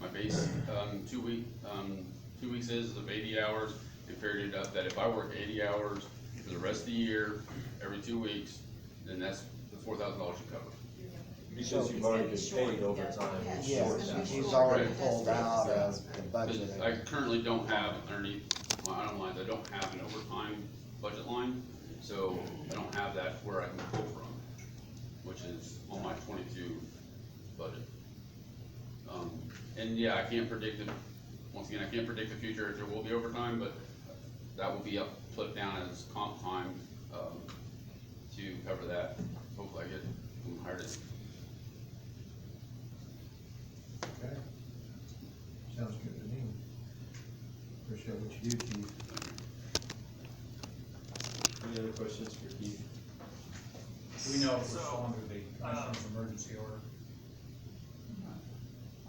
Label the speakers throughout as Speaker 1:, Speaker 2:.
Speaker 1: my base, 2 weeks is of 80 hours, and figured it out that if I work 80 hours for the rest of the year, every 2 weeks, then that's the $4,000 you cover.
Speaker 2: Because you've already been paid overtime.
Speaker 3: Yes, he's already pulled out of the budget.
Speaker 1: Because I currently don't have underneath my item lines, I don't have an overtime budget line, so I don't have that where I can pull from, which is on my 22 budget. And yeah, I can't predict it, once again, I can't predict the future if there will be overtime, but that will be put down as comp time, to cover that. Hopefully I get hired.
Speaker 4: Okay. Sounds good to me. Appreciate what you do, Keith.
Speaker 2: Any other questions for Keith?
Speaker 5: We know if we're falling under the commissioner's emergency order.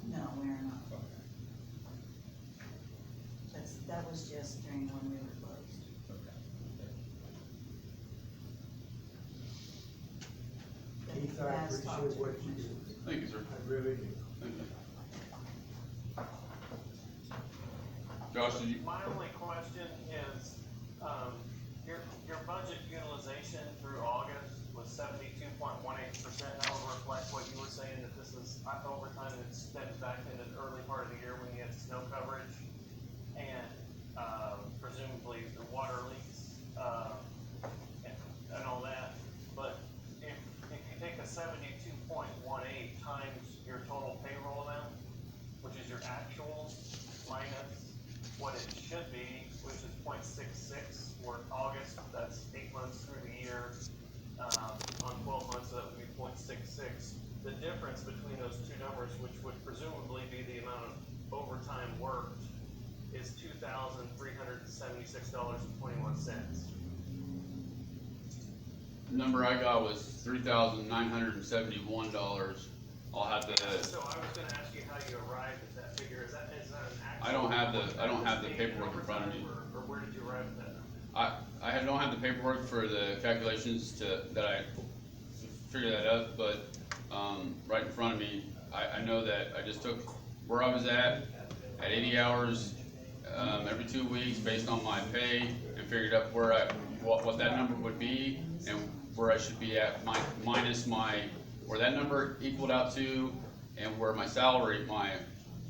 Speaker 6: No, we're not.
Speaker 5: Okay.
Speaker 6: That was just during when we were closed.
Speaker 4: Keith, I
Speaker 6: Last talked
Speaker 4: appreciate
Speaker 6: to
Speaker 4: what
Speaker 6: the
Speaker 4: you do.
Speaker 6: commissioner.
Speaker 1: Thank you, sir.
Speaker 4: I really do.
Speaker 1: Thank you. Josh, did you?
Speaker 7: My only question is, your budget utilization through August was 72.18%. That would reflect what you were saying, that this is overtime that extends back into the early part of the year when you had snow coverage and, presumably the water leaks, and all that. But if you take a 72.18 times your total payroll amount, which is your actual minus what it should be, which is 0.66 for August, that's 8 months through the year, on 12 months, that would be 0.66. The difference between those two numbers, which would presumably be the amount of overtime worked, is $2,376.21.
Speaker 1: The number I got was $3,971. I'll have to.
Speaker 7: So I was gonna ask you how you arrived at that figure. Is that an actual?
Speaker 1: I don't have the paperwork in front of me.
Speaker 7: Or where did you arrive at that number?
Speaker 1: Don't have the paperwork for the calculations that I figure that out, but, right in front of me, I know that I just took where I was at 80 hours, every 2 weeks based on my pay, and figured out what that number would be, and where I should be at, minus where that number equaled out to, and where my salary, my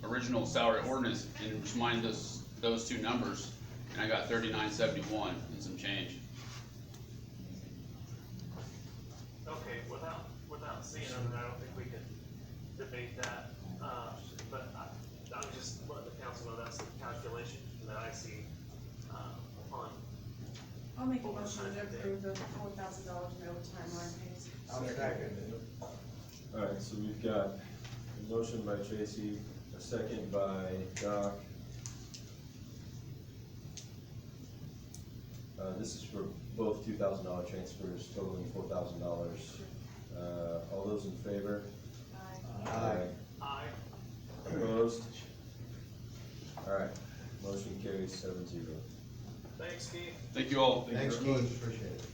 Speaker 1: original salary ordinance, and just minus those two numbers, and I got $39.71 and some change.
Speaker 7: Okay, without seeing them, I don't think we could debate that, but I'm just letting the council know that's the calculation that I see, on.
Speaker 8: I'll make a motion to approve the $4,000 in overtime line pays.
Speaker 4: I'll second it.
Speaker 2: Alright, so we've got a motion by Tracy, a second by Doc. This is for both $2,000 transfers totaling $4,000. All those in favor?
Speaker 8: Aye.
Speaker 7: Aye.
Speaker 2: Opposed? Alright, motion carries 7-0.
Speaker 7: Thanks, Keith.
Speaker 1: Thank you all.
Speaker 4: Thanks,
Speaker 1: very much.
Speaker 4: Keith, appreciate it.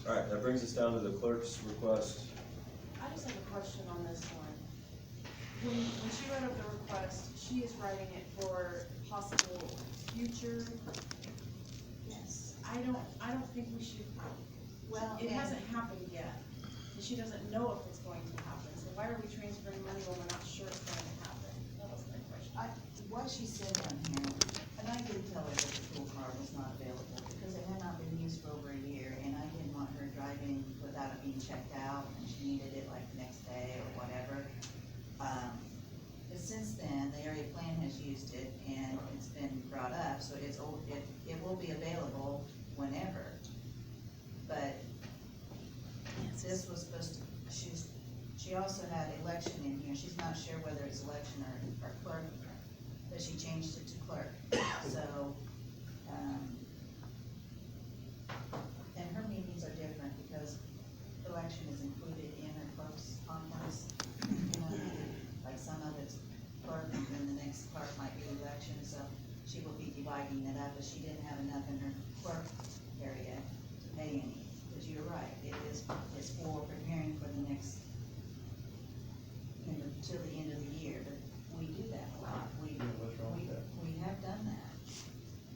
Speaker 2: Alright, that brings us down to the clerk's request.
Speaker 8: I just have a question on this one. When she wrote up the request, she is writing it for possible future.
Speaker 6: Yes.
Speaker 8: I don't think we should,
Speaker 6: Well,
Speaker 8: it
Speaker 6: and-
Speaker 8: hasn't happened yet. And she doesn't know if it's going to happen, so why are we transferring money when we're not sure it's going to happen? That was my question.
Speaker 6: What she said on here, and I did tell her that the pool car was not available because it had not been used for over a year, and I didn't want her driving without it being checked out, and she needed it like the next day or whatever. But since then, the area plan has used it, and it's been brought up, so it will be available whenever. But this was supposed to, she also had election in here, she's not sure whether it's election or clerk, but she changed it to clerk, so, and her meetings are different because election is included in her clerk's conference, you know, like some of it's clerk, and then the next clerk might be election, so she will be dividing it up, but she didn't have enough in her clerk area to pay any, but you're right, it's for preparing for the next, till the end of the year. done that.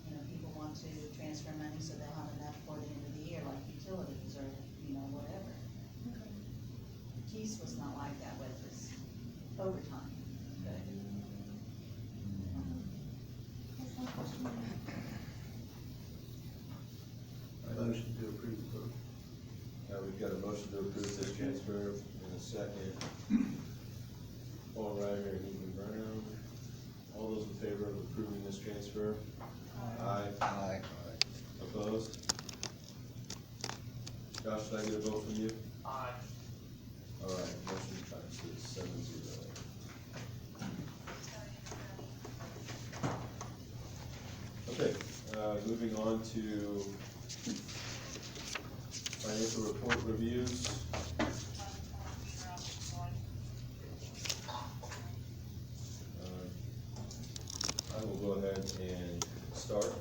Speaker 6: You know, people want to transfer money so they'll have enough for the end of the year, like utilities or, you know, whatever. Keys was not like that with his overtime, but.
Speaker 4: Motion to approve the vote.
Speaker 2: We've got a motion to approve this transfer in a second. Paul Ryder and Ethan Brown. All those in favor of approving this transfer? Aye.
Speaker 3: Aye.
Speaker 2: Opposed? Josh, should I get a vote from you?
Speaker 7: Aye.
Speaker 2: All right, motion passes 7-0. Okay, moving on to financial report reviews. I will go ahead and start.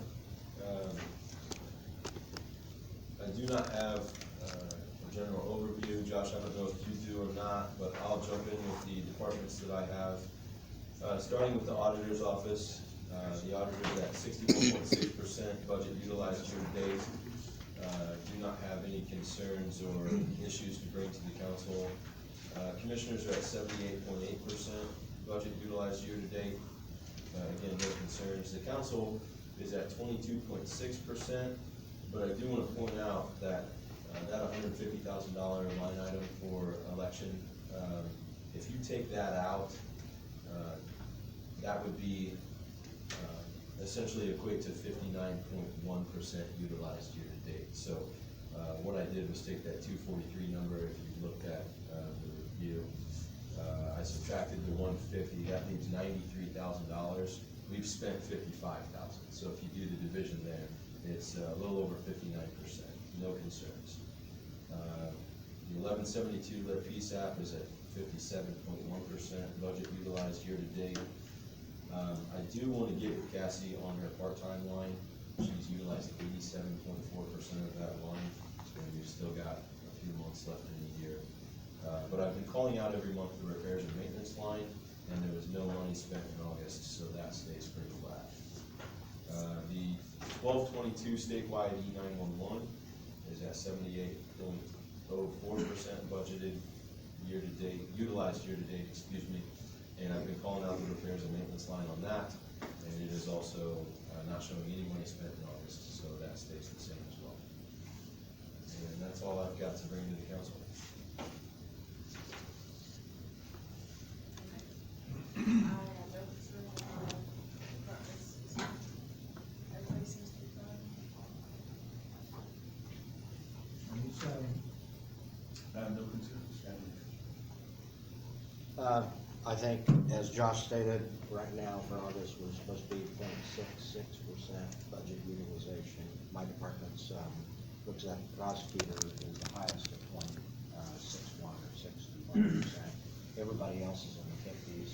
Speaker 2: I do not have a general overview. Josh, I don't know if you do or not, but I'll jump in with the departments that I have. Starting with the auditor's office, the auditor is at 64.6% budget utilized year to date. Do not have any concerns or issues to bring to the council. Commissioners are at 78.8% budget utilized year to date. Again, no concerns. The council is at 22.6%, but I do want to point out that that $150,000 line item for election, if you take that out, that would be essentially equate to 59.1% utilized year to date. So what I did was take that 243 number, if you looked at the review, I subtracted the 150, that leaves $93,000. We've spent $55,000. So if you do the division there, it's a little over 59%, no concerns. The 1172 lit PSAP is at 57.1% budget utilized year to date. I do want to give Cassie on her part-time line. She's utilized 87.4% of that line, so we've still got a few months left in the year. But I've been calling out every month the repairs and maintenance line, and there was no money spent in August, so that stays pretty flat. The 1222 statewide E911 is at 78.04% budgeted year to date, utilized year to date, excuse me. And I've been calling out the repairs and maintenance line on that, and it is also not showing any money spent in August, so that stays the same as well. And that's all I've got to bring to the council.
Speaker 8: Everybody seems to be fine.
Speaker 4: I have no concerns.
Speaker 3: I think, as Josh stated, right now for August, we're supposed to be 0.66% budget utilization. My department's, looks at the prosecutor is the highest at 0.61 or 61%. Everybody else is in the 50s.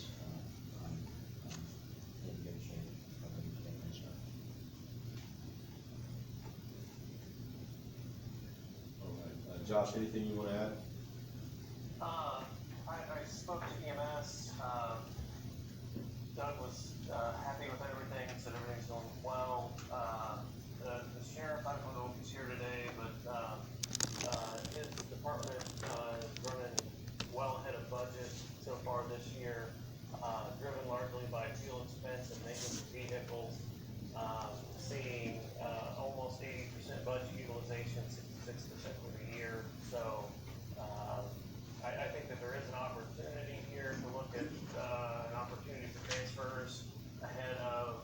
Speaker 3: I'm in good shape. Nobody's been concerned.
Speaker 2: All right, Josh, anything you want to add?
Speaker 7: I spoke to EMS, Doug was, happy with everything, said everything's going well. The sheriff, I don't know if he's here today, but, his department, is running well ahead of budget so far this year, driven largely by fuel expense and maintenance of vehicles, seeing, almost 80% budget utilization, 66% for the year, so, I think that there is an opportunity here to look at, an opportunity for transfers ahead of,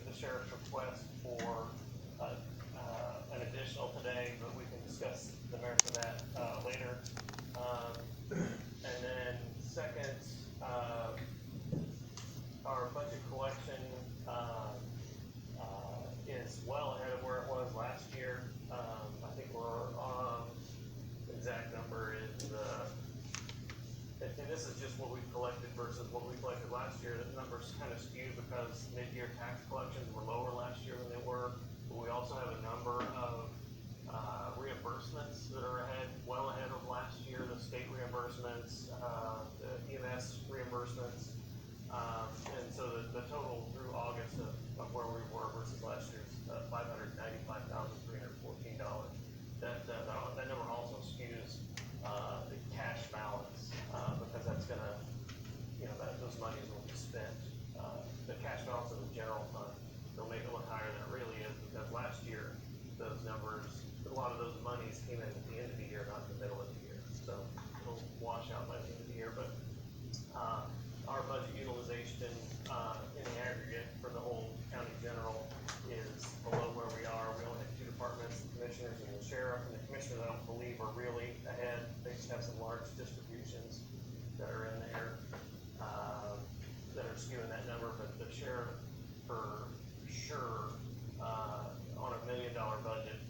Speaker 7: the sheriff's request for, an additional today, but we can discuss the merits of that, later. And then second, our budget collection, is well ahead of where it was last year. I think we're on, the exact number is, and this is just what we've collected versus what we collected last year. The numbers kind of skewed because mid-year tax collections were lower last year than they were. But we also have a number of, reimbursements that are ahead, well ahead of last year, the state reimbursements, the EMS reimbursements. And so the total through August of where we were versus last year's, $595,314. That number also skews, the cash balance, because that's gonna, those monies will be spent. The cash balance of the general fund, they'll make it look higher than it really is, because last year, those numbers, a lot of those monies came in at the end of the year, not the middle of the year. So it'll wash out by the end of the year, but, our budget utilization, in the aggregate for the whole county general is below where we are. We only have two departments, the commissioners and the sheriff, and the commissioners I don't believe are really ahead. They just have some large distributions that are in there, that are skewing that number, but the sheriff for sure, on $1 million budget,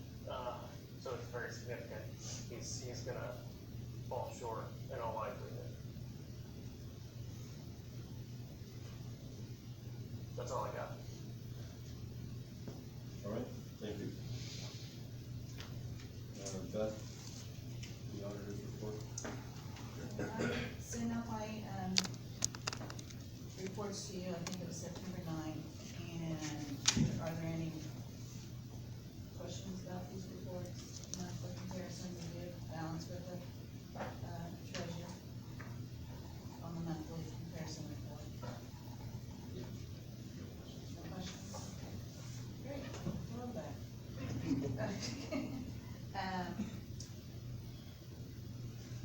Speaker 7: so it's very significant. He's gonna fall short in all likelihood. That's all I got.
Speaker 2: All right, thank you. Beth, the auditor's report?
Speaker 6: I sent out my, reports to you, I think it was September 9th, and are there any questions about these reports? Monthly comparison review, balance with the, treasurer on the monthly comparison report. No questions? Great, love that.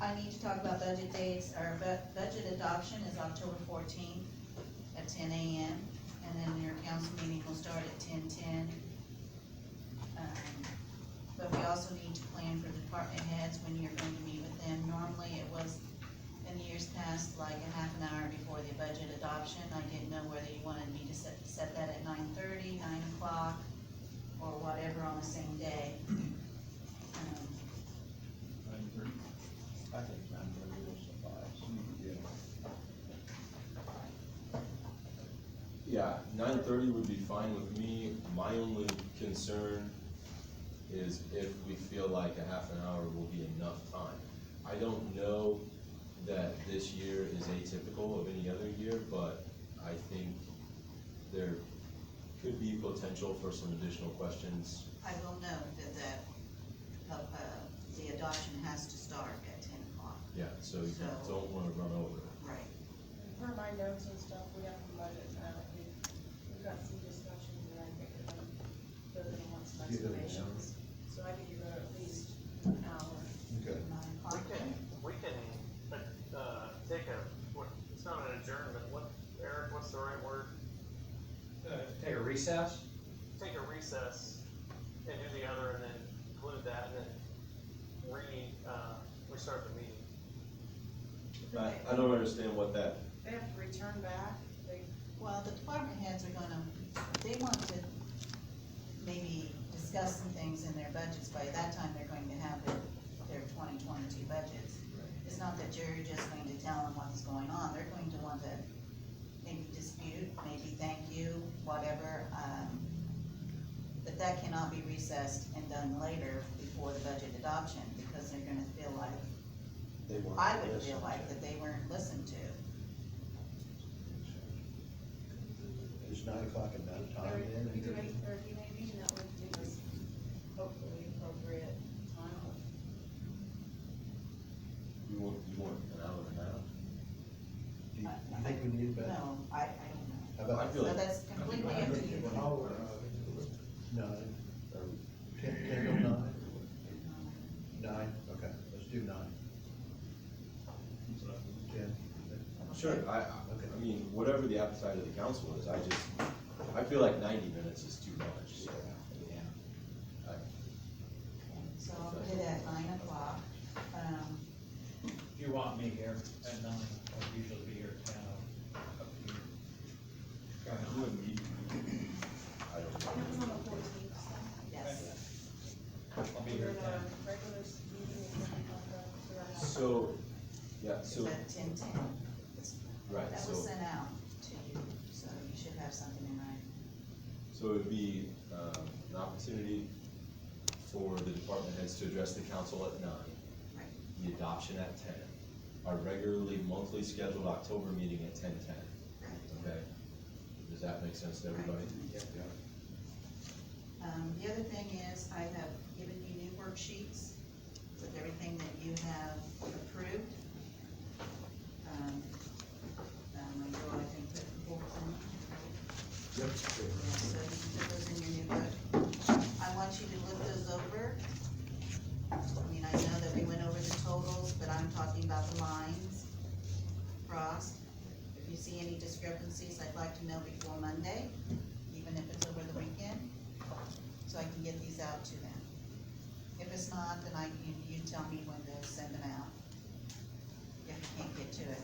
Speaker 6: I need to talk about budget dates. Our budget adoption is October 14th at 10 a.m. And then your council meeting will start at 10:10. But we also need to plan for the department heads when you're going to meet with them. Normally it was, in years past, like a half an hour before the budget adoption. I didn't know whether you wanted me to set that at 9:30, 9 o'clock, or whatever on the same day.
Speaker 3: I think 9:30 will suffice.
Speaker 2: Yeah, 9:30 would be fine with me. My only concern is if we feel like a half an hour will be enough time. I don't know that this year is atypical of any other year, but I think there could be potential for some additional questions.
Speaker 6: I will note that the adoption has to start at 10 o'clock.
Speaker 2: Yeah, so you
Speaker 6: So-
Speaker 2: don't wanna run over.
Speaker 6: Right.
Speaker 8: Per my notes and stuff, we have to budget, we've got some discussions, and I think they're gonna want some
Speaker 4: Give it an hour.
Speaker 8: explanations. So I think you're gonna at least an hour.
Speaker 4: Okay.
Speaker 6: 9 o'clock.
Speaker 7: We can, take it's not an adjournment, Eric, what's the right word?
Speaker 5: Take a recess?
Speaker 7: Take a recess and do the other, and then include that, and then restart the meeting.
Speaker 2: I don't understand what that,
Speaker 8: They have to return back,
Speaker 6: Well, the department heads are gonna, they want to maybe discuss some things in their budgets. By that time, they're going to have their 2022 budgets. It's not that you're just going to tell them what's going on. They're going to want to maybe dispute, maybe thank you, whatever. But that cannot be recessed and done later before the budget adoption, because they're gonna feel like,
Speaker 3: They weren't
Speaker 6: I would feel
Speaker 3: listened
Speaker 6: like
Speaker 3: to.
Speaker 6: that they weren't listened to.
Speaker 4: Is 9 o'clock enough time then?
Speaker 8: we do 8:30 maybe, and that would give us hopefully appropriate time.
Speaker 2: you want an hour and a half?
Speaker 4: Do you think we need that?
Speaker 6: No, I don't know.
Speaker 4: How
Speaker 2: I
Speaker 4: about
Speaker 2: feel
Speaker 6: So
Speaker 2: like,
Speaker 6: that's completely up to you.
Speaker 4: 9, or 10 till 9? 9, okay, let's do 9. 10.
Speaker 2: sure, I mean, whatever the appetite of the council is, I feel like 90 minutes is too much, so. I-
Speaker 6: So I'll put it at 9 o'clock.
Speaker 5: If you want me here at 9, I'll usually be here at 10, up to you.
Speaker 2: I don't
Speaker 8: That was
Speaker 2: know.
Speaker 8: on the 14th, so.
Speaker 6: Yes.
Speaker 5: I'll be
Speaker 8: We're
Speaker 5: here
Speaker 8: in
Speaker 5: at
Speaker 8: our
Speaker 5: 10.
Speaker 8: regular meeting, and then we're gonna have-
Speaker 2: So, yeah,
Speaker 6: It's
Speaker 2: so,
Speaker 6: at 10:10.
Speaker 2: right,
Speaker 6: That was
Speaker 2: so,
Speaker 6: sent out to you, so you should have something in writing.
Speaker 2: so it would be, an opportunity for the department heads to address the council at 9.
Speaker 6: Right.
Speaker 2: The adoption at 10. Our regularly monthly scheduled October meeting at 10:10. Okay. Does that make sense to everybody?
Speaker 6: The other thing is, I have given you new worksheets with everything that you have approved. I know I think put both in.
Speaker 2: Yep.
Speaker 6: Yeah, so you can put those in your new book. I want you to look those over. I mean, I know that we went over the totals, but I'm talking about the lines crossed. If you see any discrepancies, I'd like to know before Monday, even if it's over the weekend, so I can get these out to them. If it's not, then you tell me when to send them out, if you can't get to it.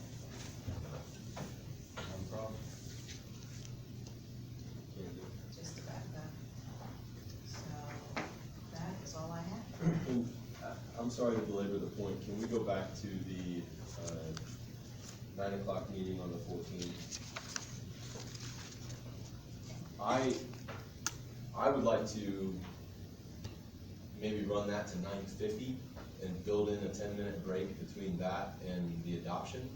Speaker 2: No problem. Can do.
Speaker 6: Just to back up. So, that is all I have.
Speaker 2: And I'm sorry to belabor the point, can we go back to the 9 o'clock meeting on the 14th? I would like to maybe run that to 9:50 and build in a 10-minute break between that and the adoption.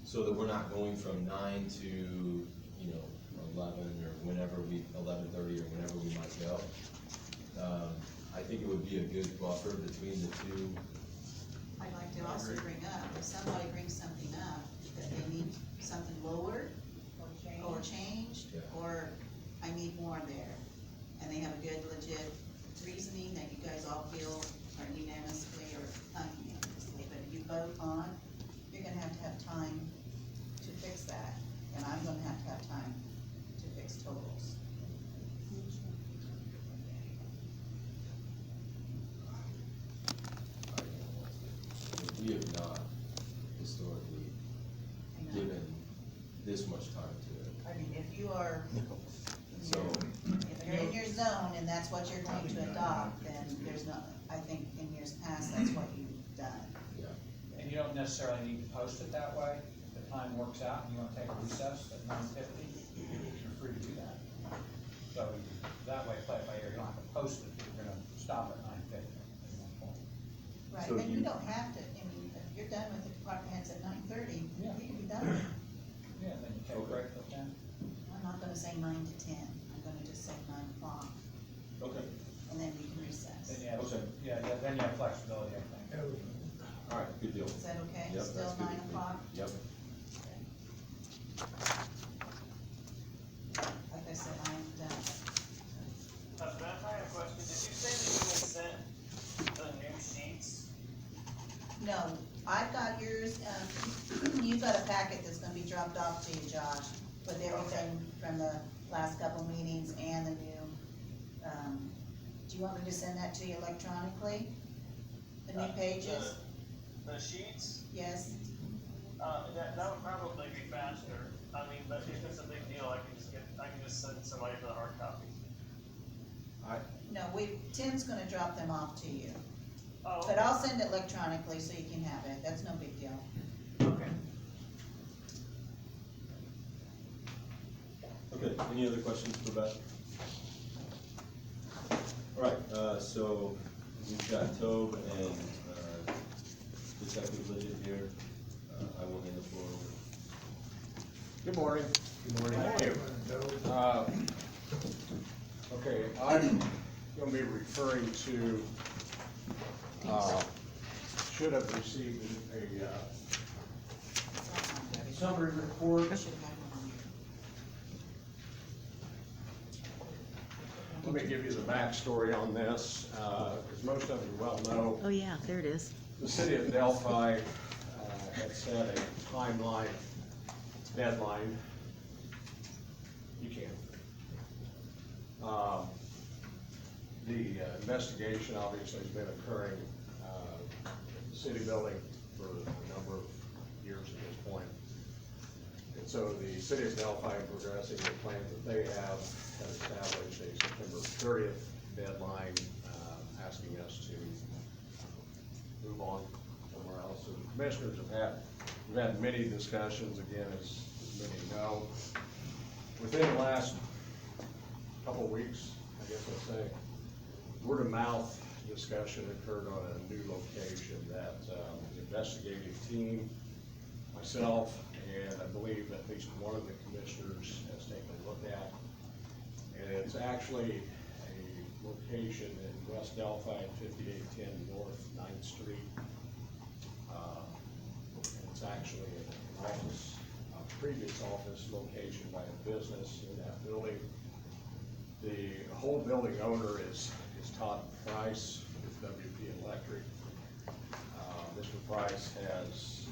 Speaker 2: So that we're not going from 9 to, 11 or 11:30 or whenever we might go. I think it would be a good buffer between the two.
Speaker 6: I'd like to also bring up, if somebody brings something up, that they need something lowered or changed,
Speaker 2: Yeah.
Speaker 6: or I need more there, and they have a good legit reasoning that you guys all feel are unanimously or unanimously, but if you vote on, you're gonna have time to fix that, and I'm gonna have time to fix totals.
Speaker 2: We have not historically
Speaker 6: I know.
Speaker 2: given this much time to it.
Speaker 6: I mean, if you are,
Speaker 2: So,
Speaker 6: if you're in your zone and that's what you're going to adopt, then there's no, I think in years past, that's what you've done.
Speaker 2: yeah,
Speaker 5: And you don't necessarily need to post it that way. If the time works out and you wanna take a recess at 9:50, you're free to do that. So that way, play it by ear, you don't have to post it, you're gonna stop at 9:50.
Speaker 6: Right,
Speaker 2: So
Speaker 6: and you
Speaker 2: you-
Speaker 6: don't have to, I mean, if you're done with the department heads at 9:30,
Speaker 5: Yeah.
Speaker 6: you can be done.
Speaker 5: Yeah, then you take a
Speaker 2: Okay.
Speaker 5: break till 10.
Speaker 6: I'm not gonna say 9 to 10, I'm gonna just say 9 o'clock,
Speaker 2: okay,
Speaker 6: and then we can recess.
Speaker 5: Then you have,
Speaker 2: Okay.
Speaker 5: then you have flexibility, I think.
Speaker 2: all right, good deal.
Speaker 6: Is that okay?
Speaker 2: Yep,
Speaker 6: Still
Speaker 2: that's good
Speaker 6: 9
Speaker 2: with me.
Speaker 6: o'clock?
Speaker 2: Yep,
Speaker 6: Like I said, I am done.
Speaker 7: Beth, I have a question. Did you say that you had sent the new sheets?
Speaker 6: No, I've got yours, you've got a packet that's gonna be dropped off to you, Josh, with everything from the last couple meetings and the new, do you want me to send that to you electronically? The new pages?
Speaker 7: The sheets?
Speaker 6: Yes?
Speaker 7: That would probably be faster. I mean, but if it's a big deal, I can just send somebody for the hard copy.
Speaker 6: No, Tim's gonna drop them off to you,
Speaker 7: Oh,
Speaker 6: but I'll send it electronically so you can have it, that's no big deal.
Speaker 7: okay.
Speaker 2: okay, any other questions for Beth? All right, so we've got Tobe and, Detective Lidget here. I will hand the floor over.
Speaker 9: Good morning.
Speaker 2: Good morning.
Speaker 9: Okay, I'm gonna be referring to, should have received a summary report.
Speaker 6: I should have had one on here.
Speaker 9: Let me give you the backstory on this. As most of you well know,
Speaker 10: Oh, yeah, there it is.
Speaker 9: the city of Delphi had set a timeline, deadline. You can. The investigation obviously has been occurring in the city building for a number of years at this point. And so the city of Delphi, in progressing the plan that they have established a September 30th deadline, asking us to move on somewhere else. So the commissioners we've had many discussions, again, as many know. Within the last couple of weeks, I guess I'll say, word of mouth discussion occurred on a new location that the investigative team, myself, and I believe at least one of the commissioners has taken a look at. And it's actually a location in West Delphi at 5810 North 9th Street. And it's actually an office, a previous office location by a business in that building. The whole building owner is Todd Price with WP Electric. Mr. Price has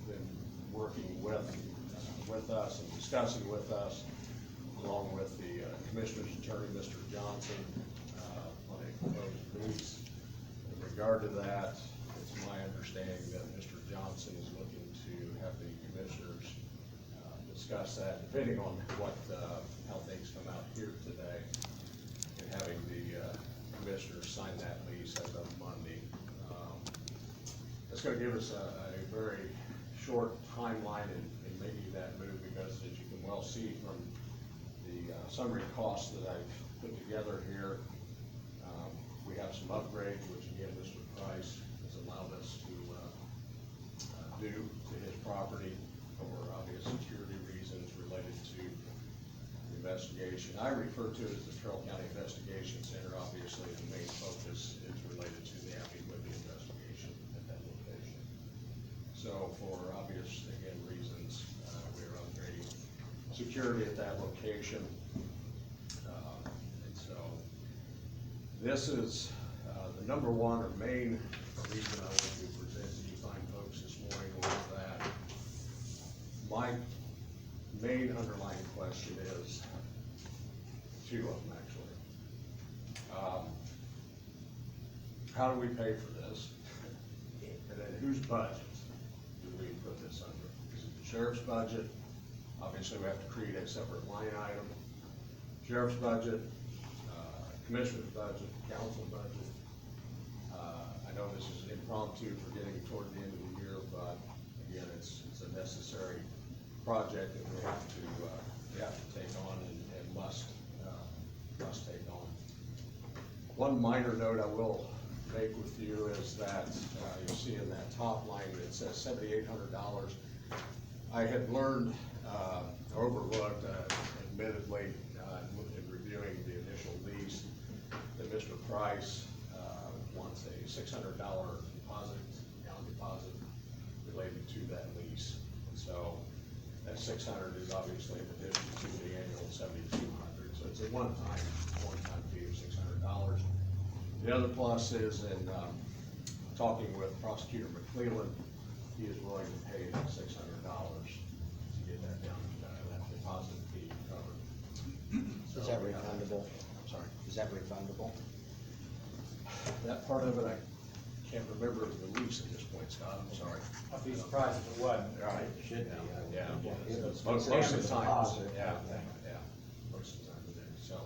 Speaker 9: been working with us and discussing with us, along with the Commissioner's Attorney, Mr. Johnson, on a proposed lease. In regard to that, it's my understanding that Mr. Johnson is looking to have the Commissioners discuss that, depending on what, how things come out here today, and having the Commissioners sign that lease as of Monday. It's gonna give us a very short timeline in making that move, because as you can well see from the summary costs that I've put together here, we have some upgrades, which again, Mr. Price has allowed us to do to his property for obvious security reasons related to the investigation. I refer to it as the Carroll County Investigation Center. Obviously, the main focus is related to the Happy Whitney investigation at that location. So for obvious, again, reasons, we are upgrading security at that location. And so this is the number one or main reason I want to present to you fine folks this morning was that my main underlying question is two of them actually. How do we pay for this? And then whose budget do we put this under? Is it the sheriff's budget? Obviously, we have to create a separate line item. Sheriff's budget, commissioner's budget, council budget. I know this is impromptu for getting toward the end of the year, but again, it's a necessary project that we have to take on and must take on. One minor note I will make with you is that you'll see in that top line it says $7,800. I had learned, overlooked, admittedly, in reviewing the initial lease, that Mr. Price wants a $600 deposit, down deposit related to that lease. And so that 600 is obviously in addition to the annual 7,200. So it's a one-time fee of $600. The other plus is in talking with Prosecutor McClellan, he is willing to pay that $600 to get that down, that deposit fee covered. So
Speaker 3: Is that
Speaker 9: we have-
Speaker 3: refundable? I'm sorry, is that refundable?
Speaker 9: That part of it, I can't remember the lease at this point, Scott, I'm sorry.
Speaker 5: I'd be surprised if it wasn't.
Speaker 9: Right.
Speaker 3: Should be.
Speaker 9: Yeah.
Speaker 3: It's
Speaker 9: Most of the
Speaker 3: damage
Speaker 9: time,
Speaker 3: deposit.
Speaker 9: yeah, most of the time it is, so.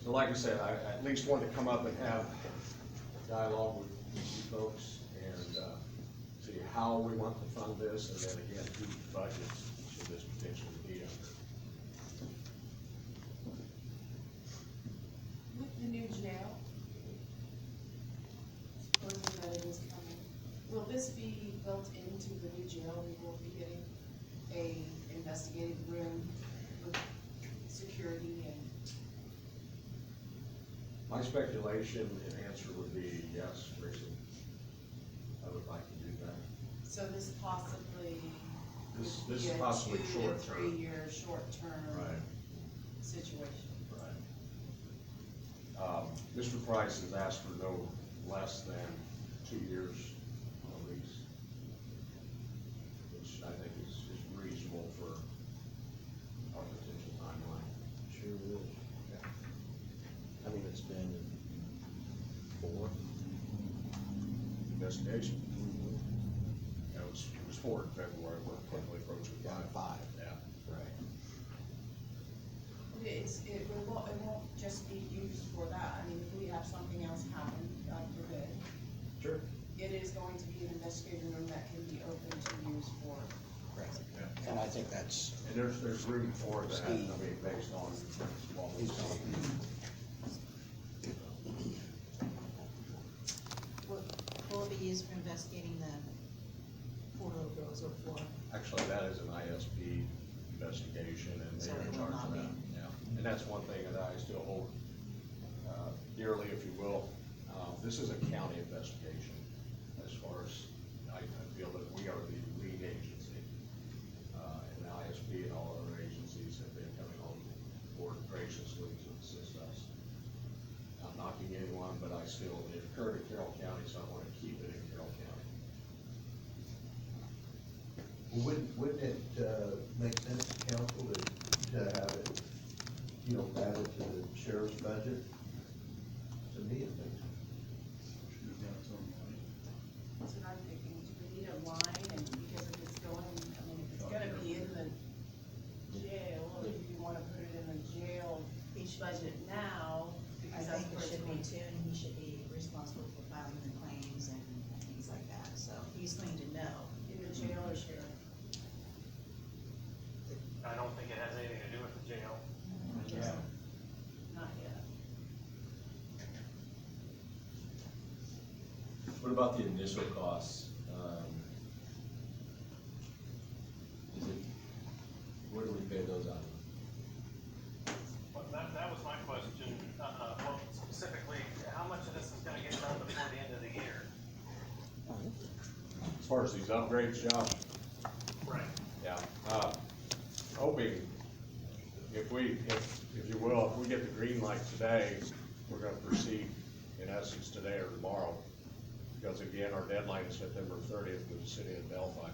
Speaker 9: So like I said, I at least wanted to come up and have a dialogue with you folks and, see how we want to fund this, and then again, whose budget should this potentially be under.
Speaker 8: With the new jail, supposing that it is coming, will this be built into the new jail? We will be getting a investigative room with security and,
Speaker 9: My speculation and answer would be yes, Tracy. I would like to do that.
Speaker 8: so this possibly
Speaker 9: This
Speaker 8: would
Speaker 9: is
Speaker 8: be a
Speaker 9: possibly
Speaker 8: 2 to
Speaker 9: short term.
Speaker 8: 3 year, short-term situation.
Speaker 9: Right. Mr. Price has asked for no less than 2 years on a lease, which I think is reasonable for our potential timeline.
Speaker 3: Sure is. I mean, it's been 4.
Speaker 9: Investigation. It was 4 in February, we're quickly approaching 5.
Speaker 3: 5.
Speaker 9: Yeah.
Speaker 3: Right.
Speaker 8: It won't just be used for that. I mean, if we have something else happen, God forbid,
Speaker 9: Sure.
Speaker 8: it is going to be an investigative room that can be open to use for.
Speaker 3: Right.
Speaker 9: Yeah.
Speaker 3: And I think that's,
Speaker 9: And there's room for that, I mean, based on what we see.
Speaker 6: Will it be used for investigating the
Speaker 10: for those or for?
Speaker 9: Actually, that is an ISP investigation, and they
Speaker 6: So
Speaker 9: are
Speaker 6: it
Speaker 9: in
Speaker 6: will
Speaker 9: charge
Speaker 6: not
Speaker 9: of that,
Speaker 6: be.
Speaker 9: yeah. And that's one thing that I still hold dearly, if you will. This is a county investigation, as far as I feel that we are the lead agency. And the ISP and all other agencies have been coming on board graciously to assist us. Not knocking anyone, but I still, it occurred in Carroll County, so I want to keep it in Carroll County.
Speaker 4: Well, wouldn't it, make sense to council to have it, you know, added to the sheriff's budget? To me, it makes sense.
Speaker 8: That's what I'm thinking, do we need a line, and because if it's going, I mean, if it's gonna be in the jail, or do you wanna put it in the jail
Speaker 6: Each
Speaker 8: budget now?
Speaker 6: I
Speaker 8: Because that's
Speaker 6: think
Speaker 8: where
Speaker 6: it
Speaker 8: it's
Speaker 6: should be
Speaker 8: going.
Speaker 6: too, and he should be responsible for filing the claims and things like that, so he's going to know.
Speaker 8: In the jail or sheriff?
Speaker 7: I don't think it has anything to do with the jail.
Speaker 5: Yeah.
Speaker 8: Not yet.
Speaker 2: What about the initial costs? Is it, where do we pay those out of?
Speaker 7: Well, that was my question, well, specifically, how much of this is gonna get done before the end of the year?
Speaker 9: As far as these upgrades, Josh?
Speaker 7: Right.
Speaker 9: Yeah, hoping, if you will, if we get the green light today, we're gonna proceed in essence today or tomorrow. Because again, our deadline is September 30th with the city of Delphi.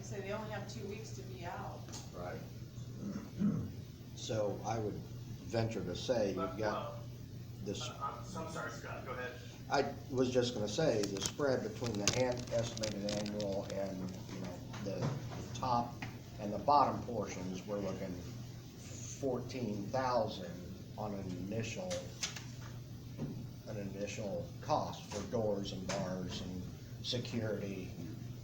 Speaker 8: So they only have 2 weeks to be out.
Speaker 9: Right.
Speaker 3: So I would venture to say you've got this,
Speaker 7: I'm sorry, Scott, go ahead.
Speaker 3: I was just gonna say, the spread between the estimated annual and, you know, the top and the bottom portions, we're looking 14,000 on an initial cost for doors and bars and security.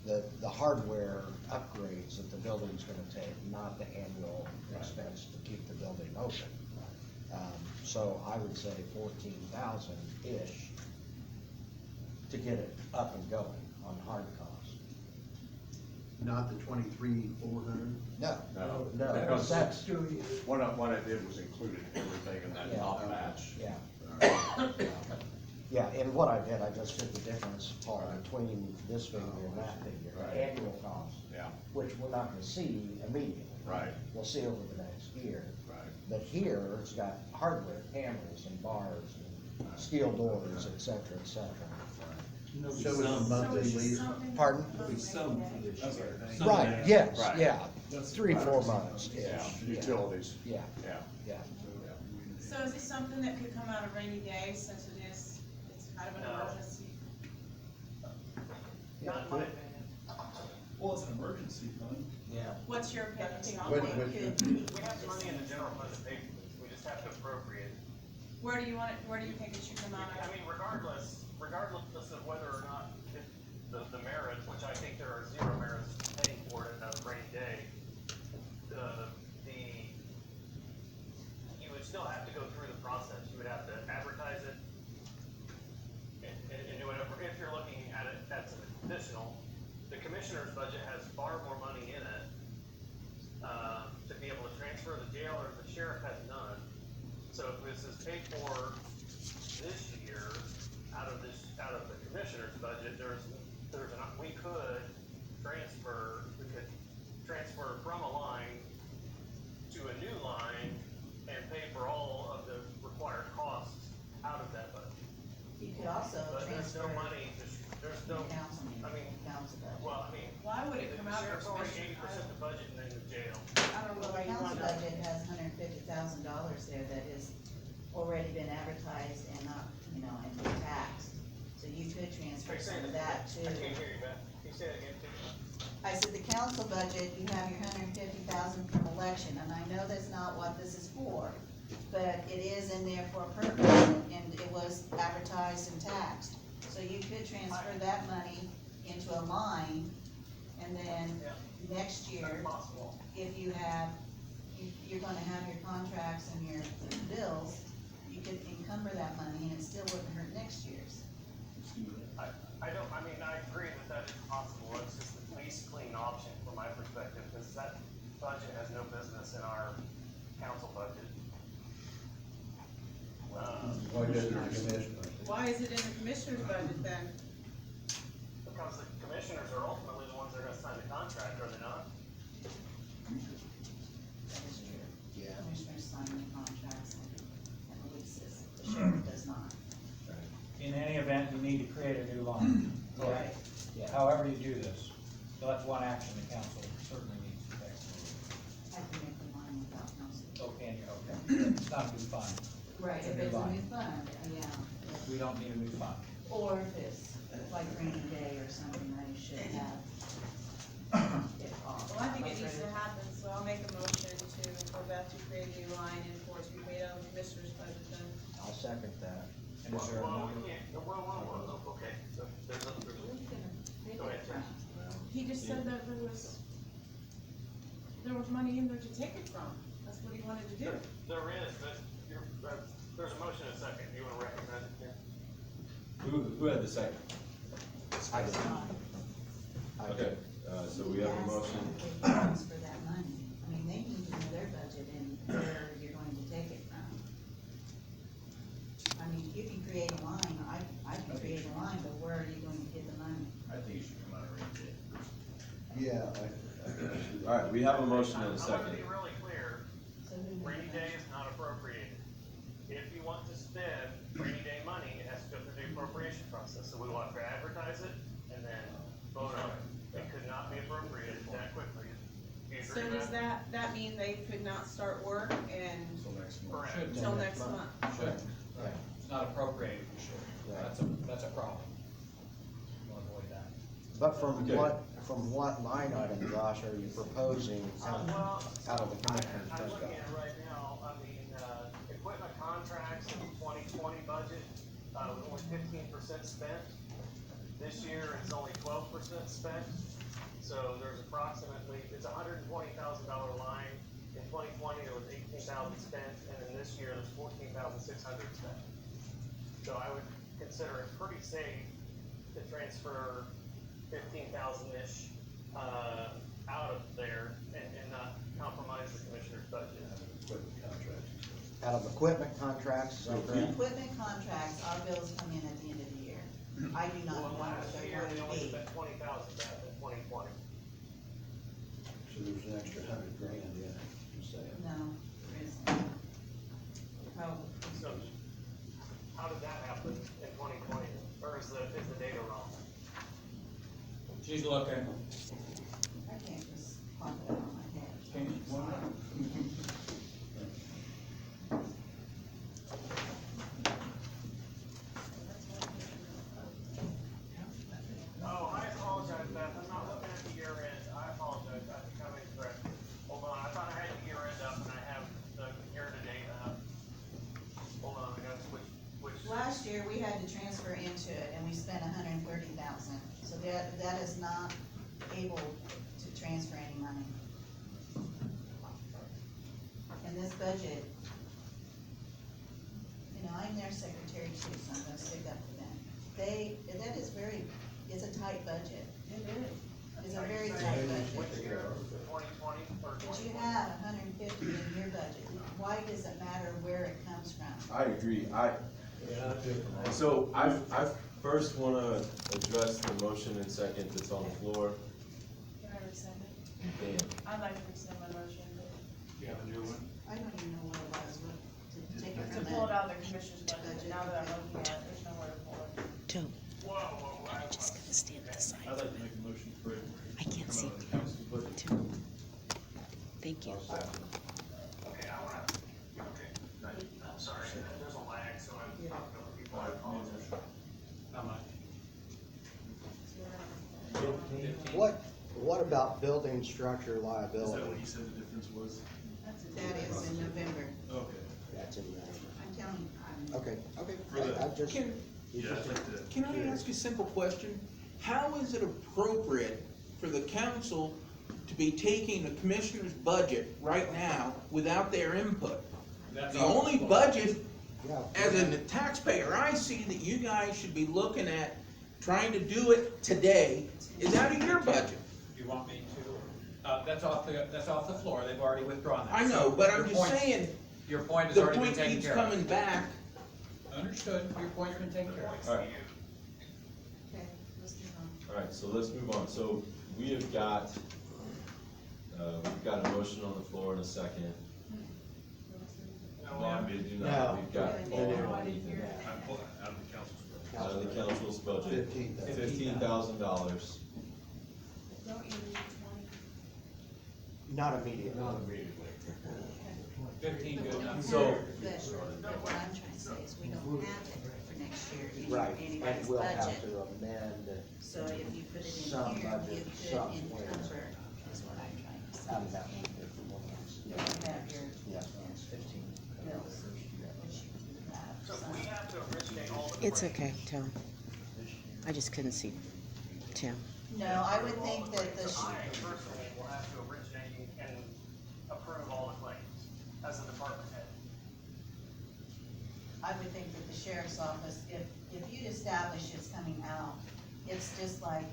Speaker 3: The hardware upgrades that the building's gonna take, not the annual expense to keep the building open. So I would say 14,000-ish to get it up and going on hard costs.
Speaker 4: Not the 23,400?
Speaker 3: No,
Speaker 9: No,
Speaker 3: no,
Speaker 9: because
Speaker 3: that's,
Speaker 9: what I did was included everything in that
Speaker 3: Yeah.
Speaker 9: top batch.
Speaker 3: yeah. Yeah, and what I did, I just did the difference, Paul, between this figure and that figure,
Speaker 9: Right.
Speaker 3: the annual cost,
Speaker 9: Yeah,
Speaker 3: which we're not gonna see immediately.
Speaker 9: Right.
Speaker 3: We'll see over the next year.
Speaker 9: right.
Speaker 3: But here, it's got hardware, cameras and bars and steel doors, et cetera, et cetera.
Speaker 4: So it's a monthly lease?
Speaker 3: Pardon?
Speaker 8: Some
Speaker 3: Right, yes,
Speaker 9: Right.
Speaker 3: yeah, 3-4 months-ish.
Speaker 9: Yeah, utilities,
Speaker 3: Yeah,
Speaker 9: yeah.
Speaker 3: yeah.
Speaker 8: So is this something that could come out of rainy day, since it's kind of an
Speaker 7: No.
Speaker 8: emergency?
Speaker 7: Not in my opinion.
Speaker 11: Well, it's an emergency fund.
Speaker 3: Yeah.
Speaker 8: What's your opinion?
Speaker 6: Something could.
Speaker 7: We have money in the general fund to pay for this, we just have to appropriate.
Speaker 8: Where do you want it, where do you think it should come out
Speaker 7: I
Speaker 8: of?
Speaker 7: mean, regardless of whether or not the merits, which I think there are zero merits to paying for it on a rainy day, you would still have to go through the process, you would have to advertise it and do whatever, if you're looking at it as an additional. The commissioner's budget has far more money in it, to be able to transfer the jailer, the sheriff has none. So if this is paid for this year, out of the commissioner's budget, we could transfer from a line to a new line and pay for all of the required costs out of that budget.
Speaker 6: You could also
Speaker 7: But there's
Speaker 6: transfer.
Speaker 7: no money, there's no,
Speaker 6: Council meeting,
Speaker 7: I mean,
Speaker 6: council budget.
Speaker 7: well, I mean.
Speaker 8: Why would it come out of
Speaker 7: The sheriff's already
Speaker 8: commissioner?
Speaker 7: 80% of the budget and then the jail.
Speaker 8: I don't know
Speaker 6: Well,
Speaker 8: why
Speaker 6: the
Speaker 8: you
Speaker 6: council
Speaker 8: want to.
Speaker 6: budget has $150,000 there that has already been advertised and not, you know, and been taxed. So you could transfer some of that
Speaker 7: I can't
Speaker 6: too.
Speaker 7: hear you, Beth. Can you say that again, please?
Speaker 6: I said, the council budget, you have your $150,000 from election, and I know that's not what this is for, but it is in there for a purpose, and it was advertised and taxed. So you could transfer that money into a line, and then
Speaker 7: Yeah.
Speaker 6: next year,
Speaker 7: That's possible.
Speaker 6: if you're gonna have your contracts and your bills, you could encumber that money, and it still wouldn't hurt next year's.
Speaker 7: I agree that is possible, it's just,
Speaker 4: Why doesn't the commission?
Speaker 10: Why is it in the commissioner's budget then?
Speaker 7: Because the commissioners are ultimately the ones that are gonna sign the contract, are they not?
Speaker 6: That is true.
Speaker 3: Yeah.
Speaker 6: Commissioners sign the contracts and releases, the sheriff does not.
Speaker 5: In any event, you need to create a new line.
Speaker 6: Right.
Speaker 5: However you do this, so that's one action the council certainly needs to take.
Speaker 6: I can make the line without council.
Speaker 5: Oh, can you, okay, it's not a new fund,
Speaker 6: Right,
Speaker 5: It's a
Speaker 6: if
Speaker 5: new
Speaker 6: it's a
Speaker 5: line.
Speaker 6: new fund, yeah.
Speaker 5: we don't need a new fund.
Speaker 6: Or if it's like rainy day or something, I should have it off.
Speaker 10: Well, I think it needs to happen, so I'll make a motion for Beth to create a new line and for it to be paid out of the commissioner's budget then.
Speaker 3: I'll second that.
Speaker 5: And is there
Speaker 7: Well,
Speaker 5: another?
Speaker 7: we can't, okay, so there's a,
Speaker 6: Where are you gonna pay
Speaker 7: Go ahead,
Speaker 6: it from?
Speaker 10: He just said that there was money in there to take it from. That's what he wanted to do.
Speaker 7: there is, but there's a motion in a second, you wanna recognize it, Ken?
Speaker 2: Who had the second?
Speaker 3: I did not.
Speaker 2: Okay, so we have a motion.
Speaker 6: Ask them if they can transfer that money. I mean, they need to know their budget and where you're going to take it from. I mean, you can create a line, I can create a line, but where are you going to get the money?
Speaker 11: I think you should come out of range.
Speaker 4: Yeah,
Speaker 2: All right, we have a motion and a
Speaker 7: I wanna
Speaker 2: second.
Speaker 7: be really clear,
Speaker 6: So who made
Speaker 7: rainy
Speaker 6: the
Speaker 7: day
Speaker 6: motion?
Speaker 7: is not appropriated. If you want to spend rainy day money, it has to go through the appropriation process, so we will have to advertise it and then vote on it. It could not be appropriated that quickly. Do you
Speaker 10: So
Speaker 7: agree
Speaker 10: does
Speaker 7: with that?
Speaker 10: that mean they could not start work and
Speaker 11: Until next month.
Speaker 7: Correct.
Speaker 5: Should.
Speaker 10: until next month?
Speaker 5: Should.
Speaker 3: Right.
Speaker 5: It's not appropriated, we should.
Speaker 3: Right.
Speaker 5: That's a problem. We'll avoid that.
Speaker 3: But from
Speaker 2: Okay.
Speaker 3: what line item, Josh, are you proposing out
Speaker 7: Well,
Speaker 3: out of the commissioner's
Speaker 7: I'm looking
Speaker 3: budget?
Speaker 7: at it right now, I mean, equipment contracts in 2020 budget, was only 15% spent. This year, it's only 12% spent, so there's approximately, it's a $120,000 line. In 2020, there was 18,000 spent, and in this year, there's 14,600 spent. So I would consider it pretty safe to transfer 15,000-ish, out of there and not compromise the commissioner's budget.
Speaker 3: Out of equipment contracts, is that correct?
Speaker 6: Equipment contracts, our bills come in at the end of the year. I do not know
Speaker 7: Well,
Speaker 6: what
Speaker 7: last
Speaker 6: they're
Speaker 7: year,
Speaker 6: going
Speaker 7: they
Speaker 6: to
Speaker 7: only
Speaker 6: be.
Speaker 7: spent 20,000 back in 2020.
Speaker 4: so there's an extra $100,000 in it, you're saying?
Speaker 6: No, there isn't. Probably.
Speaker 7: So, how did that happen in 2020, or is the data wrong?
Speaker 5: She's looking.
Speaker 6: I can't just pop it out of my head.
Speaker 5: Can you-
Speaker 7: Oh, I apologize, Beth, I'm not looking at the year end, I apologize, I think I'm incorrect. Hold on, I thought I had the year end up and I have the year to date up. Hold on, I gotta switch.
Speaker 6: Last year, we had to transfer into it, and we spent $130,000, so that is not able to transfer any money. And this budget, you know, I'm their secretary too, so I'm gonna stick up for them. That is it's a tight budget.
Speaker 10: It is.
Speaker 6: It's a very tight budget.
Speaker 7: Which year, 2020 or
Speaker 6: But
Speaker 7: 2021?
Speaker 6: you have 150 in your budget. Why does it matter where it comes from?
Speaker 2: I agree, so I first wanna address the motion and second that's on the floor.
Speaker 8: Can I rescind it?
Speaker 2: Dan,
Speaker 8: I'd like to rescind my motion, but
Speaker 11: You have a new one?
Speaker 6: I don't even know what it was, to take it
Speaker 8: to
Speaker 6: from
Speaker 8: pull it
Speaker 6: that.
Speaker 8: out of the commissioner's budget, now that I'm looking at it, there's nowhere to pull it.
Speaker 7: Whoa, whoa, whoa.
Speaker 12: Just gonna stand aside.
Speaker 11: I'd like to make a motion for it.
Speaker 12: I can't
Speaker 11: Come
Speaker 12: see.
Speaker 11: out of the council budget.
Speaker 12: Thank you.
Speaker 7: Okay, I wanna, okay, I'm sorry, there's a lag, so I'm talking over people, I apologize.
Speaker 5: How much?
Speaker 3: What about building structure
Speaker 11: Is that
Speaker 3: liability?
Speaker 11: what you said the difference was?
Speaker 6: That is in November.
Speaker 11: Okay.
Speaker 3: That's in there.
Speaker 6: I'm telling you,
Speaker 3: Okay,
Speaker 11: For the-
Speaker 3: I just.
Speaker 13: Can,
Speaker 11: Yeah, I'd like to.
Speaker 13: can I ask a simple question? How is it appropriate for the council to be taking the commissioner's budget right now without their input?
Speaker 5: That's
Speaker 13: The
Speaker 5: all.
Speaker 13: only budget,
Speaker 3: Yeah.
Speaker 13: as a taxpayer, I see that you guys should be looking at trying to do it today is out of your budget.
Speaker 5: Do you want me to, that's off the floor, they've already withdrawn that.
Speaker 13: I know,
Speaker 5: So
Speaker 13: but
Speaker 5: your
Speaker 13: I'm just
Speaker 5: point-
Speaker 13: saying,
Speaker 5: Your point has
Speaker 13: the
Speaker 5: already been
Speaker 13: point
Speaker 5: taken
Speaker 13: keeps
Speaker 5: care of.
Speaker 13: coming back
Speaker 5: Understood, your point's been taken care of.
Speaker 2: All right,
Speaker 6: Okay, let's move on.
Speaker 2: all right, so let's move on. So we have got, we've got a motion on the floor in a second. No, we do
Speaker 3: No.
Speaker 2: not. We've got
Speaker 6: No,
Speaker 2: Paul
Speaker 6: I
Speaker 2: and
Speaker 6: didn't
Speaker 2: Ethan.
Speaker 6: hear that.
Speaker 11: Out of the council's budget.
Speaker 2: Out of the council's budget, $15,000.
Speaker 8: Don't you need 20?
Speaker 3: Not immediately.
Speaker 9: immediately.
Speaker 5: 15 good enough.
Speaker 2: So,
Speaker 6: But what I'm trying to say is we don't have it for next year in
Speaker 3: Right,
Speaker 6: anybody's
Speaker 3: and we'll have
Speaker 6: budget.
Speaker 3: to amend
Speaker 6: So if you put it
Speaker 3: some
Speaker 6: in here,
Speaker 3: budget
Speaker 6: you could
Speaker 3: somewhere.
Speaker 6: encumber, is what I'm trying to say.
Speaker 3: out of that 151.
Speaker 6: You don't have your
Speaker 3: Yes, it's 15.
Speaker 6: bills, which you have.
Speaker 7: So
Speaker 6: some.
Speaker 7: we have to originate all the.
Speaker 12: It's
Speaker 7: claims.
Speaker 12: okay, Tim. I just couldn't see Tim.
Speaker 6: No, I would think that the,
Speaker 7: So I personally will have to originate and approve all the claims as a department head.
Speaker 6: I would think that the sheriff's office, if you establish it's coming out, it's just like,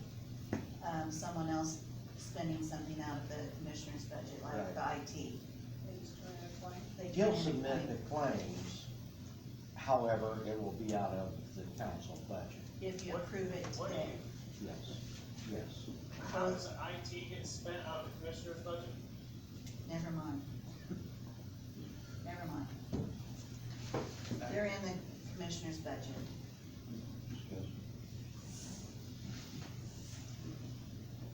Speaker 6: someone else spending something out of the commissioner's budget, like the IT.
Speaker 8: They just turn it a claim?
Speaker 6: They
Speaker 3: He'll
Speaker 6: turn in
Speaker 3: submit the
Speaker 6: claim.
Speaker 3: claims, however, it will be out of the council budget.
Speaker 6: If you approve it
Speaker 7: What do
Speaker 6: today.
Speaker 7: you,
Speaker 3: Yes, yes.
Speaker 7: how does IT get spent out of the commissioner's budget?
Speaker 6: Never mind. Never mind. They're in the commissioner's budget.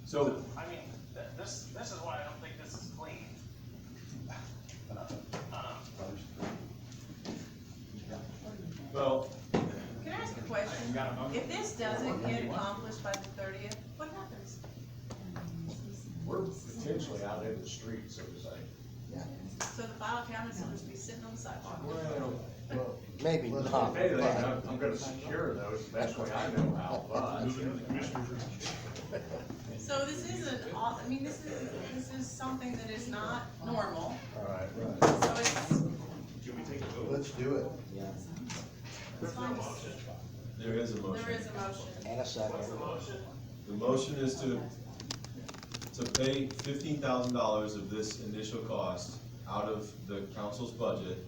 Speaker 2: so,
Speaker 7: I mean, this is why I don't think this is clean.
Speaker 2: well,
Speaker 10: Can I ask a question? If this doesn't get accomplished by the 30th, what happens?
Speaker 9: We're potentially out in the street, so to say.
Speaker 10: So the file cabinets will just be sitting on the sidewalk?
Speaker 9: Well,
Speaker 3: Maybe not,
Speaker 9: anything,
Speaker 3: but
Speaker 9: I'm gonna secure those the best way I know how, but.
Speaker 11: Moving to the commissioner's room.
Speaker 10: So this isn't, I mean, this is something that is not normal,
Speaker 9: All right,
Speaker 10: so it's,
Speaker 11: Can we take a vote?
Speaker 4: Let's do it.
Speaker 3: yeah,
Speaker 10: it's fine.
Speaker 2: there is a motion.
Speaker 10: There is a motion.
Speaker 3: and a second.
Speaker 7: What's the motion?
Speaker 2: The motion is to pay $15,000 of this initial cost out of the council's budget.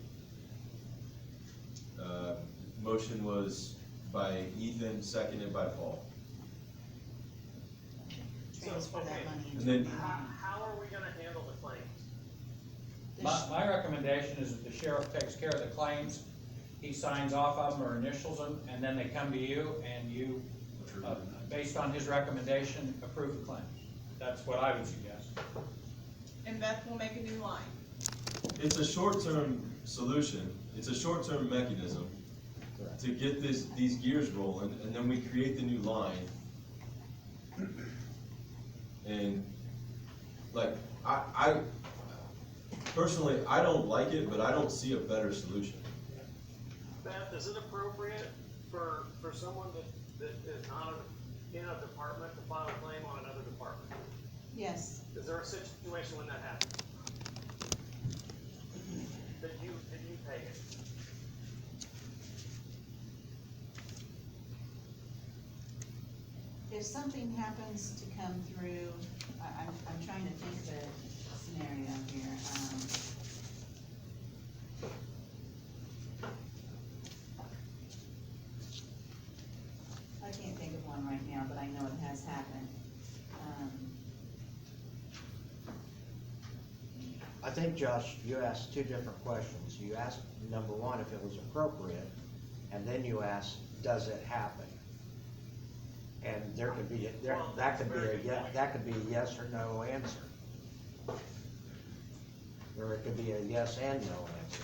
Speaker 2: Motion was by Ethan, seconded by Paul.
Speaker 6: Transfer that money
Speaker 2: And
Speaker 6: into.
Speaker 2: then,
Speaker 7: How are we gonna handle the claims?
Speaker 5: My recommendation is that the sheriff takes care of the claims, he signs off of them or initials them, and then they come to you, and you, based on his recommendation, approve the claims. That's what I would suggest.
Speaker 10: And Beth will make a new line.
Speaker 2: it's a short-term solution, it's a short-term mechanism to get these gears rolling, and then we create the new line. And, like, I personally, I don't like it, but I don't see a better solution.
Speaker 7: Beth, is it appropriate for someone that is not in a department to file a claim on another department?
Speaker 6: Yes,
Speaker 7: Is there a situation when that happens? Did you pay it?
Speaker 6: if something happens to come through, I'm trying to think of a scenario here, I can't think of one right now, but I know it has happened.
Speaker 3: I think, Josh, you asked two different questions. You asked, number one, if it was appropriate, and then you asked, does it happen? And there could be, that could be a yes or no answer. Or it could be a yes and no answer.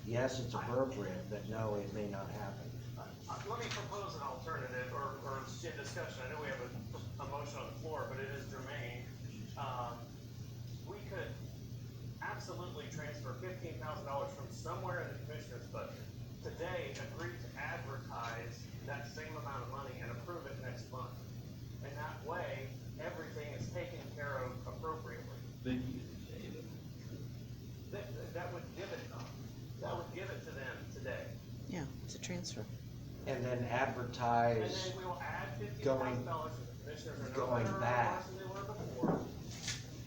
Speaker 3: Yes, it's appropriate, but no, it may not happen.
Speaker 7: Let me propose an alternative or in discussion. I know we have a motion on the floor, but it is germane. We could absolutely transfer $15,000 from somewhere in the commissioner's budget today, agree to advertise that same amount of money and approve it next month. And that way, everything is taken care of appropriately. That would give it, that would give it to them today.
Speaker 12: Yeah, it's a transfer.
Speaker 3: And then
Speaker 7: And
Speaker 3: advertise,
Speaker 7: then we will add $15,000 to the commissioners are no
Speaker 3: going
Speaker 7: better
Speaker 3: back.
Speaker 7: off than they were before.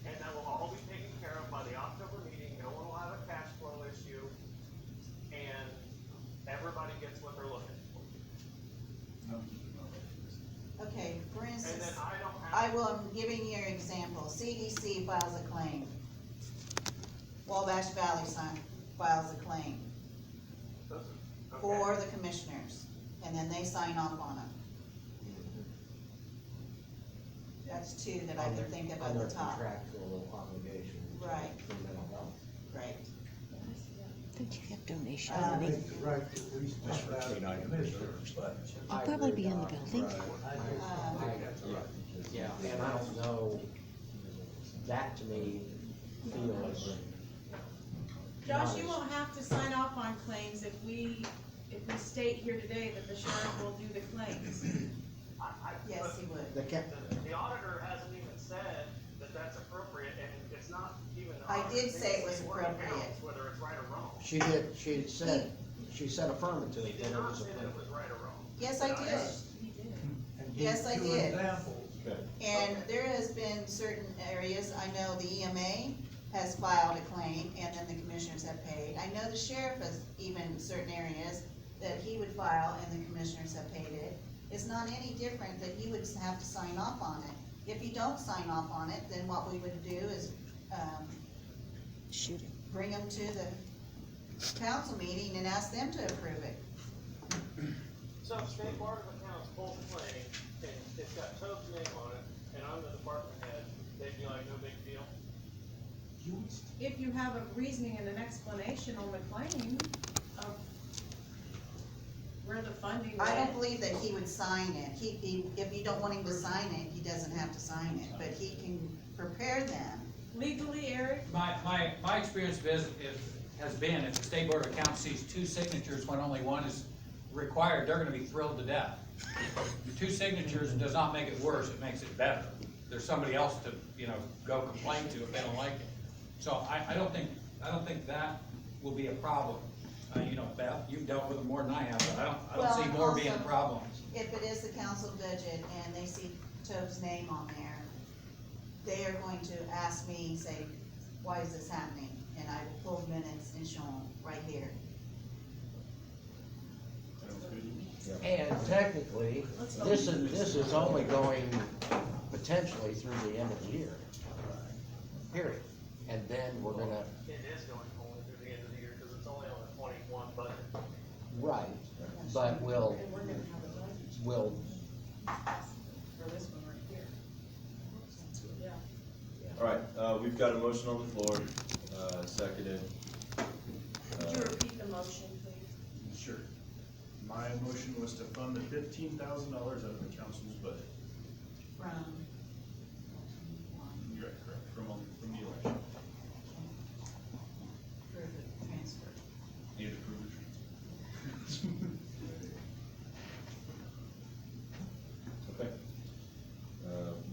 Speaker 7: And that will all be taken care of by the October meeting, no one will have a cash flow issue, and everybody gets what they're looking
Speaker 6: is,
Speaker 7: I don't have.
Speaker 6: I'm giving you an example, CDC files a claim. Wabash Valley files a claim
Speaker 7: Okay.
Speaker 6: for the commissioners, and then they sign off on it. That's two that I can think of at
Speaker 3: Under
Speaker 6: the top.
Speaker 3: contractual obligation.
Speaker 6: Right.
Speaker 3: For mental health.
Speaker 6: Right.
Speaker 12: Don't you have donation
Speaker 6: I
Speaker 12: money?
Speaker 4: think you're right that we spent that on commissioners, but
Speaker 12: I'll probably be in the building.
Speaker 3: Yeah, and I don't know, that to me feels.
Speaker 10: Josh, you won't have to sign off on claims if we state here today that the sheriff will do the claims.
Speaker 6: Yes, he would.
Speaker 3: The ca-
Speaker 7: The auditor hasn't even said that that's appropriate, and it's not even. the
Speaker 6: I
Speaker 7: auditor.
Speaker 6: did say it was
Speaker 7: It's the board of
Speaker 6: appropriate.
Speaker 7: accounts, whether it's right or wrong.
Speaker 3: she said affirmative
Speaker 7: He
Speaker 3: that
Speaker 7: did
Speaker 3: it
Speaker 7: not
Speaker 3: was
Speaker 7: say that it
Speaker 3: approved.
Speaker 7: was right or wrong.
Speaker 6: Yes, I did.
Speaker 10: He did.
Speaker 4: and
Speaker 6: Yes, I
Speaker 4: give two
Speaker 6: did.
Speaker 4: examples.
Speaker 2: Okay.
Speaker 6: And there has been certain areas, I know the EMA has filed a claim, and then the commissioners have paid. I know the sheriff has even certain areas that he would file and the commissioners have paid it. It's not any different that he would have to sign off on it. If you don't sign off on it, then what we would do is,
Speaker 12: Shoot it.
Speaker 6: bring them to the council meeting and ask them to approve it.
Speaker 7: So if State Board of Accounts pulls a claim, and it's got Toad's name on it, and I'm the department head, they'd be like, no big deal?
Speaker 10: If you have a reasoning and an explanation on the claim of where the funding
Speaker 6: I don't
Speaker 10: went.
Speaker 6: believe that he would sign it. If you don't want him to sign it, he doesn't have to sign it, but he can prepare them.
Speaker 10: Legally, Eric,
Speaker 5: My experience has been, if the State Board of Accounts sees two signatures when only one is required, they're gonna be thrilled to death. The two signatures does not make it worse, it makes it better. There's somebody else to, go complain to if they don't like it. So I don't think that will be a problem. Beth, you've dealt with them more than I have, but I don't see
Speaker 6: Well,
Speaker 5: more being a
Speaker 6: also-
Speaker 5: problem.
Speaker 6: If it is the council budget and they see Toad's name on there, they are going to ask me, say, why is this happening? And I will pull minutes and show them right here.
Speaker 3: And technically, this is only going potentially through the end of the year. Period. And then we're gonna,
Speaker 7: It is going only through the end of the year, because it's only on the 21 budget.
Speaker 3: right, but
Speaker 10: and we're gonna have a budget
Speaker 3: we'll,
Speaker 10: for this one right here. Yeah.
Speaker 2: All right, we've got a motion on the floor, seconded.
Speaker 10: Could you repeat the motion, please?
Speaker 11: Sure. My motion was to fund the $15,000 out of the council's budget.
Speaker 6: From,
Speaker 11: You're right, correct, from the election.
Speaker 6: for the transfer.
Speaker 11: Need to prove it.
Speaker 2: Okay.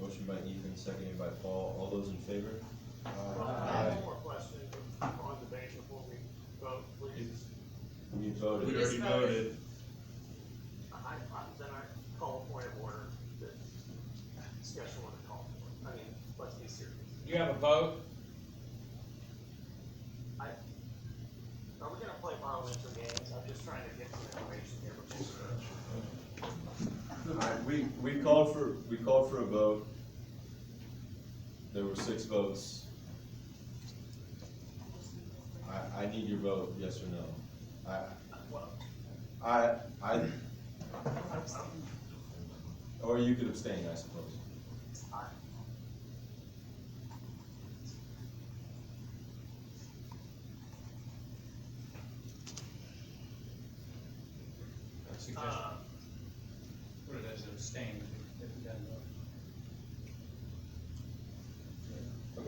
Speaker 2: Motion by Ethan, seconded by Paul. All those in favor?
Speaker 7: I have one more question on debate before we vote, please.
Speaker 2: We voted.
Speaker 11: We already voted.
Speaker 7: Then I call a point of order, that discussion want to call for. I mean, let's be serious.
Speaker 5: You have a vote?
Speaker 7: Are we gonna play parliamentary games? I'm just trying to get some information here before.
Speaker 2: All right, we called for a vote. There were 6 votes. I need your vote, yes or no. Or you could abstain, I suppose.
Speaker 5: What it is, abstain if you doesn't vote.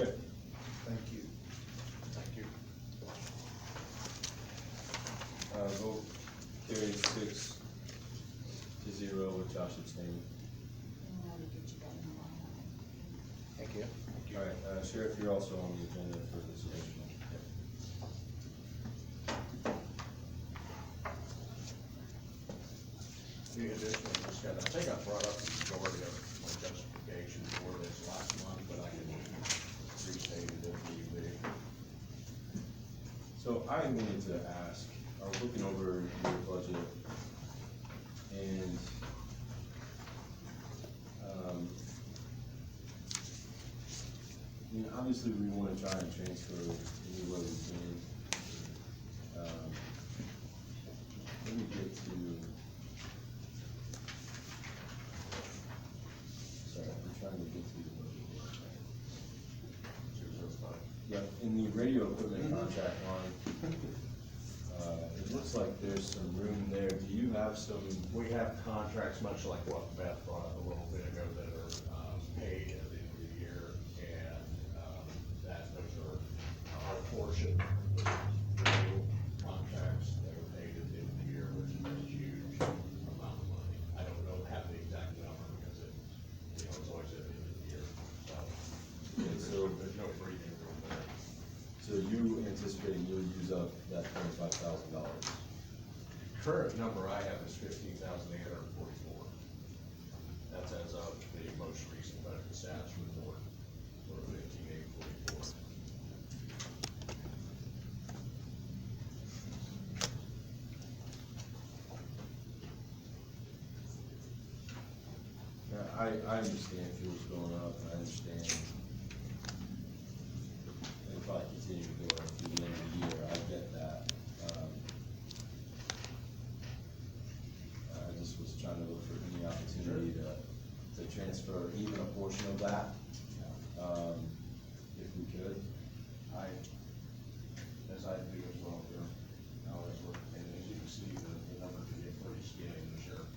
Speaker 2: Okay.
Speaker 11: Thank you.
Speaker 5: Thank you.
Speaker 2: Vote carries 6-0 with Josh abstaining.
Speaker 3: thank you.
Speaker 2: All right, Sheriff, you're also on the agenda for this additional.
Speaker 14: The additional discussion, I think I brought up the majority of my justification for this last month, but I can restate it if need be.
Speaker 2: So I wanted to ask, I was looking over your budget and, mean, obviously, we wanna try and transfer anywhere we can. Let me get to. Sorry, I'm trying to get to the budget. Yep, in the radio equipment contract line, it looks like there's some room there. Do you have some?
Speaker 9: We have contracts, much like what Beth brought up a little bit ago, that are, paid at the end of the year, and, those are our portion of the renewal contracts that are paid at the end of the year, which is a huge amount of money. I don't know, have the exact number, because it, it's always at the end of the year, so. There's no breathing room there.
Speaker 2: So you anticipating you'll use up that $25,000?
Speaker 9: Current number I have is $15,844. That's as of the most recent budget stats report, for 15,844.
Speaker 2: Yeah, I understand fuel's going up, and I understand it'll probably continue to go up through the end of the year, I get that. I just was trying to look for any opportunity to transfer even a portion of that, if we could.
Speaker 9: As I do as well, here, I always look, and as you can see, the numbers are getting pretty skinny in the sheriff